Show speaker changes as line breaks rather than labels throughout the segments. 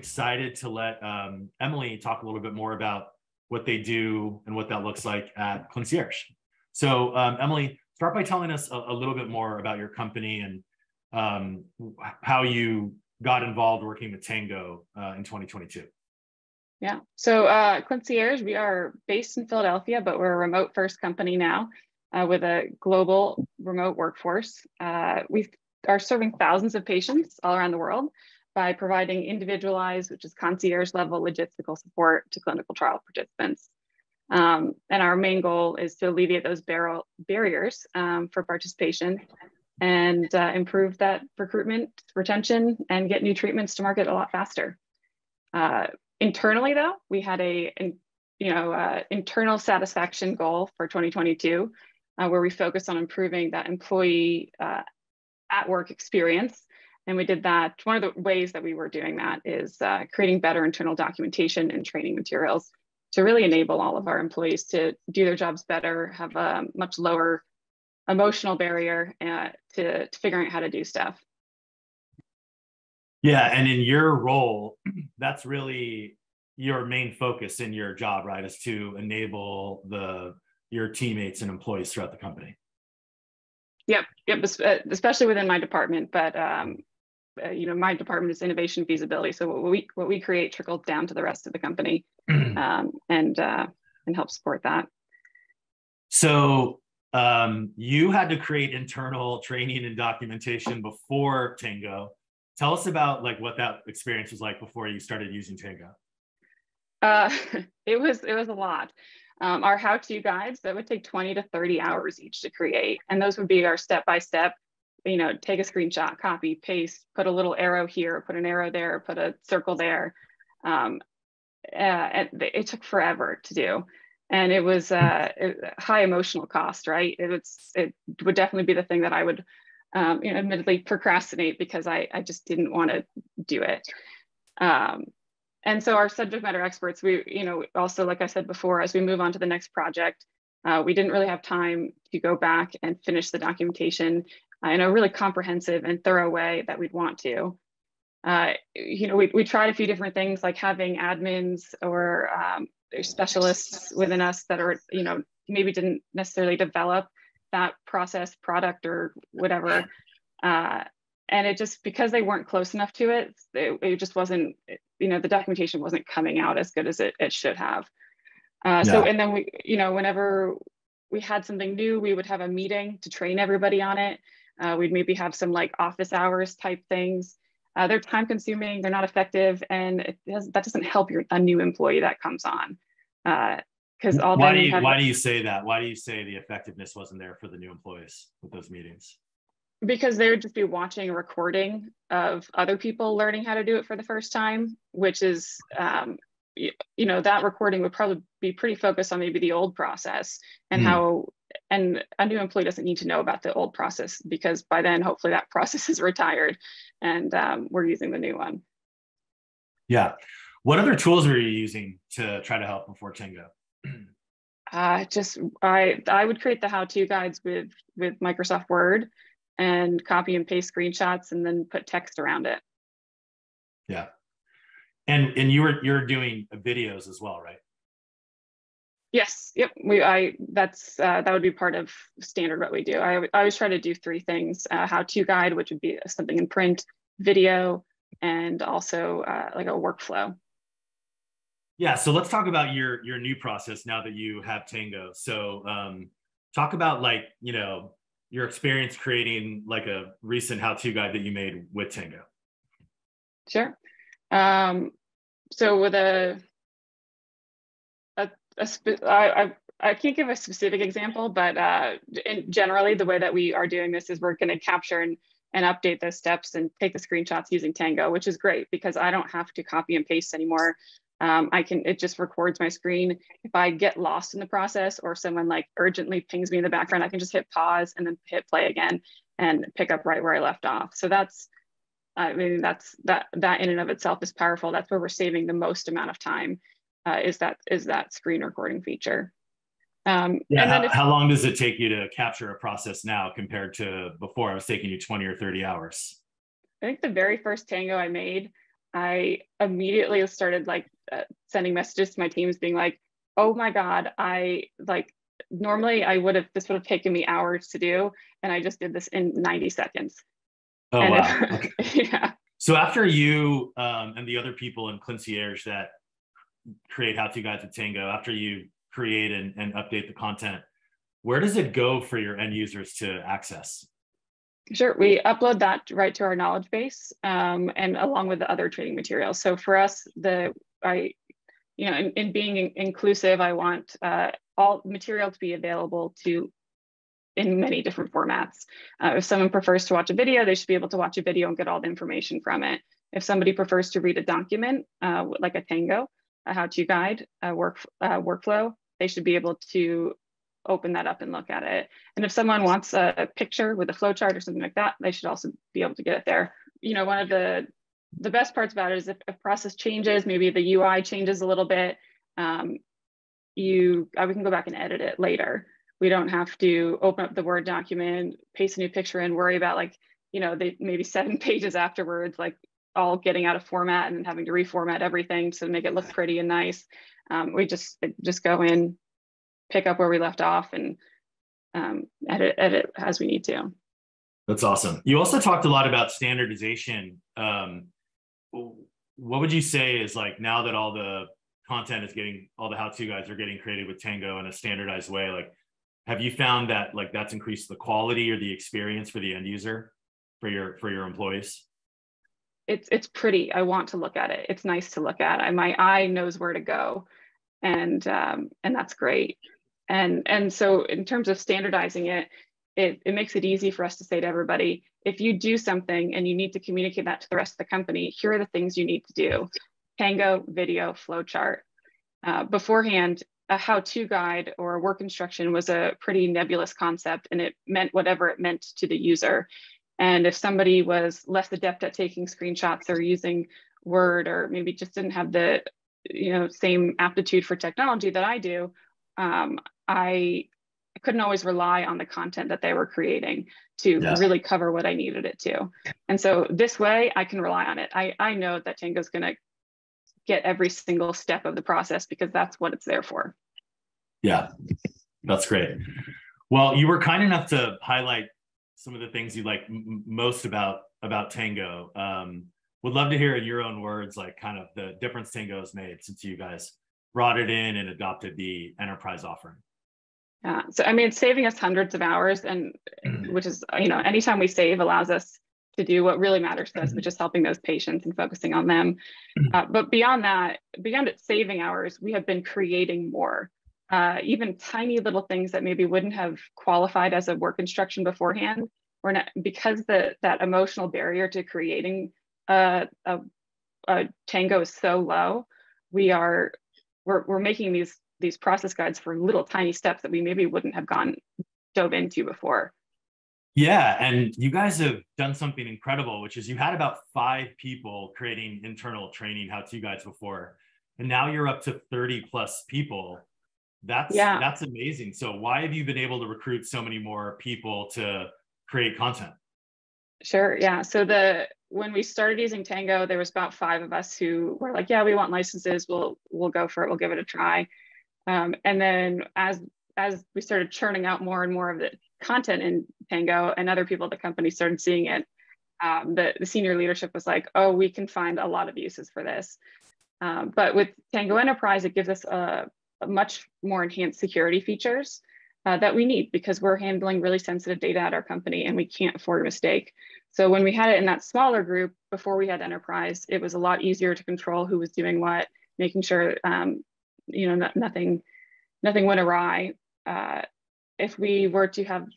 excited to let Emily talk a little bit more about what they do and what that looks like at Clincierge. So Emily, start by telling us a little bit more about your company and how you got involved working with Tango in 2022.
Yeah, so Clincierge, we are based in Philadelphia, but we're a remote first company now with a global remote workforce. We are serving thousands of patients all around the world by providing individualized, which is concierge level logistical support to clinical trial participants. And our main goal is to alleviate those barriers for participation and improve that recruitment, retention, and get new treatments to market a lot faster. Internally, though, we had internal satisfaction goal for 2022, where we focused on improving that employee at work experience. And we did that. One of the ways that we were doing that is creating better internal documentation and training materials to really enable all of our employees to do their jobs better, have a much lower emotional barrier to figuring out how to do stuff.
Yeah, and in your role, that's really your main focus in your job, right? Is to enable your teammates and employees throughout the company.
Yep, especially within my department. But my department is innovation feasibility. So what we create trickles down to the rest of the company, and help support that. So
you had to create internal training and documentation before Tango. Tell us about what that experience was like before you started using Tango.
It was a lot. Our how-to guides, that would take 20 to 30 hours each to create. And those would be our step-by-step, take a screenshot, copy, paste, put a little arrow here, put an arrow there, put a circle there. And it took forever to do. And it was high emotional cost, right? It would definitely be the thing that I would admittedly procrastinate because I just didn't want to do it. And so our subject matter experts, we, also, like I said before, as we move on to the next project, we didn't really have time to go back and finish the documentation in a really comprehensive and thorough way that we'd want to. We tried a few different things, like having admins or specialists within us that are, maybe didn't necessarily develop that process, product, or whatever. And it just, because they weren't close enough to it, it just wasn't, the documentation wasn't coming out as good as it should have. So, and then we, whenever we had something new, we would have a meeting to train everybody on it. We'd maybe have some office hours type things. They're time consuming, they're not effective, and that doesn't help a new employee that comes on. Because
why do you say that? Why do you say the effectiveness wasn't there for the new employees with those meetings?
Because they would just be watching a recording of other people learning how to do it for the first time, which is, that recording would probably be pretty focused on maybe the old process and and a new employee doesn't need to know about the old process, because by then, hopefully that process is retired and we're using the new one.
Yeah. What other tools were you using to try to help before Tango?
I would create the how-to guides with Microsoft Word and copy and paste screenshots and then put text around it.
Yeah. And you're doing videos as well, right?
Yes. Yep. That would be part of standard what we do. I always try to do three things: how-to guide, which would be something in print, video, and also a workflow.
Yeah. So let's talk about your new process now that you have Tango. So talk about your experience creating a recent how-to guide that you made with Tango.
Sure. So with I can't give a specific example, but generally the way that we are doing this is we're going to capture and update those steps and take the screenshots using Tango, which is great because I don't have to copy and paste anymore. It just records my screen. If I get lost in the process or someone urgently pings me in the background, I can just hit pause and then hit play again and pick up right where I left off. So that in and of itself is powerful. That's where we're saving the most amount of time, is that screen recording feature.
And then how long does it take you to capture a process now compared to before? It was taking you 20 or 30 hours.
I think the very first Tango I made, I immediately started like sending messages to my teams being like, oh my God, I like, normally this would have taken me hours to do. And I just did this in 90 seconds.
Oh,
and
wow. Okay.
Yeah.
So after you and the other people in Clincierge that create how-to guides with Tango, after you create and update the content, where does it go for your end users to access?
Sure, we upload that right to our knowledge base, and along with the other training materials. So for us, in being inclusive, I want all material to be available in many different formats. If someone prefers to watch a video, they should be able to watch a video and get all the information from it. If somebody prefers to read a document, like a Tango, a how-to guide, a workflow, they should be able to open that up and look at it. And if someone wants a picture with a flow chart or something like that, they should also be able to get it there. One of the best parts about it is if a process changes, maybe the UI changes a little bit, we can go back and edit it later. We don't have to open up the Word document, paste a new picture and worry about maybe 7 pages afterwards, like all getting out of format and having to reformat everything to make it look pretty and nice. We just go in, pick up where we left off, and edit as we need to.
That's awesome. You also talked a lot about standardization. What would you say is, like, now that all the content is all the how-to guides are getting created with Tango in a standardized way, like, have you found that that's increased the quality or the experience for the end user, for your employees?
It's pretty. I want to look at it. It's nice to look at. My eye knows where to go, and that's great. And so in terms of standardizing it, it makes it easy for us to say to everybody, if you do something and you need to communicate that to the rest of the company, here are the things you need to do. Tango, video, flowchart. Beforehand, a how-to guide or a work instruction was a pretty nebulous concept, and it meant whatever it meant to the user. And if somebody was less adept at taking screenshots or using Word, or maybe just didn't have the same aptitude for technology that I do, I couldn't always rely on the content that they were creating to really cover what I needed it to. And so this way I can rely on it. I know that Tango's going to get every single step of the process because that's what it's there for.
Yeah, that's great. Well, you were kind enough to highlight some of the things you like most about Tango. Would love to hear in your own words, like, kind of the difference Tango has made since you guys brought it in and adopted the enterprise offering.
Yeah, so I mean, it's saving us hundreds of hours, and which is, anytime we save allows us to do what really matters to us, which is helping those patients and focusing on them. But beyond it saving hours, we have been creating more, even tiny little things that maybe wouldn't have qualified as a work instruction beforehand. We're not, because that emotional barrier to creating a Tango is so low. We're making these process guides for little tiny steps that we maybe wouldn't have dove into before.
Yeah, and you guys have done something incredible, which is you had about 5 people creating internal training how-to guides before, and now you're up to 30 plus people. That's amazing. So why have you been able to recruit so many more people to create content? Sure.
Yeah. So when we started using Tango, there was about 5 of us who were like, yeah, we want licenses. We'll go for it. We'll give it a try. And then as we started churning out more and more of the content in Tango, and other people at the company started seeing it, the senior leadership was like, oh, we can find a lot of uses for this. But with Tango Enterprise, it gives us a much more enhanced security features that we need, because we're handling really sensitive data at our company and we can't afford a mistake. So when we had it in that smaller group before we had Enterprise, it was a lot easier to control who was doing what, making sure nothing went awry. If we were to have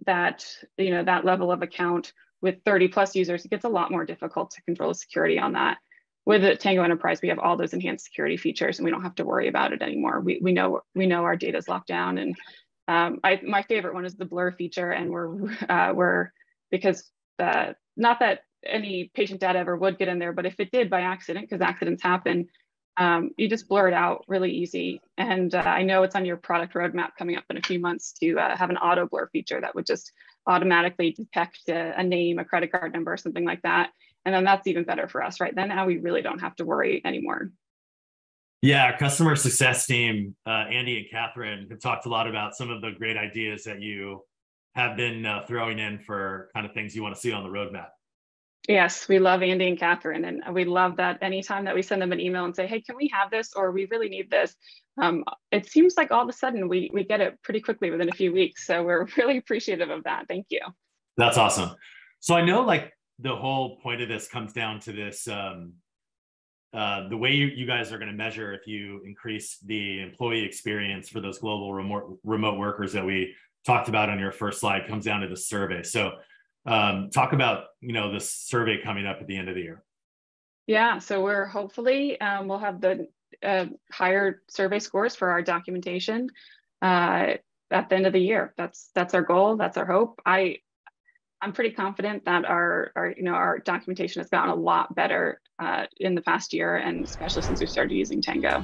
that level of account with 30 plus users, it gets a lot more difficult to control the security on that. With the Tango Enterprise, we have all those enhanced security features, and we don't have to worry about it anymore. We know our data is locked down, and my favorite one is the blur feature, and we're because not that any patient data ever would get in there, but if it did by accident, because accidents happen, you just blur it out really easy. And I know it's on your product roadmap coming up in a few months to have an auto blur feature that would just automatically detect a name, a credit card number, something like that. And then that's even better for us, right? Then now we really don't have to worry anymore.
Yeah, our customer success team, Andy and Catherine, have talked a lot about some of the great ideas that you have been throwing in for kind of things you want to see on the roadmap.
Yes, we love Andy and Catherine, and we love that anytime that we send them an email and say, hey, can we have this, or we really need this, it seems like all of a sudden we get it pretty quickly within a few weeks. So we're really appreciative of that. Thank you.
That's awesome. So I know like the whole point of this comes down to this, the way you guys are going to measure if you increase the employee experience for those global remote workers that we talked about on your first slide comes down to the survey. So talk about, this survey coming up at the end of the year.
Yeah, so we're hopefully, we'll have the higher survey scores for our documentation at the end of the year. That's our goal. That's our hope. I'm pretty confident that our documentation has gotten a lot better in the past year, and especially since we started using Tango.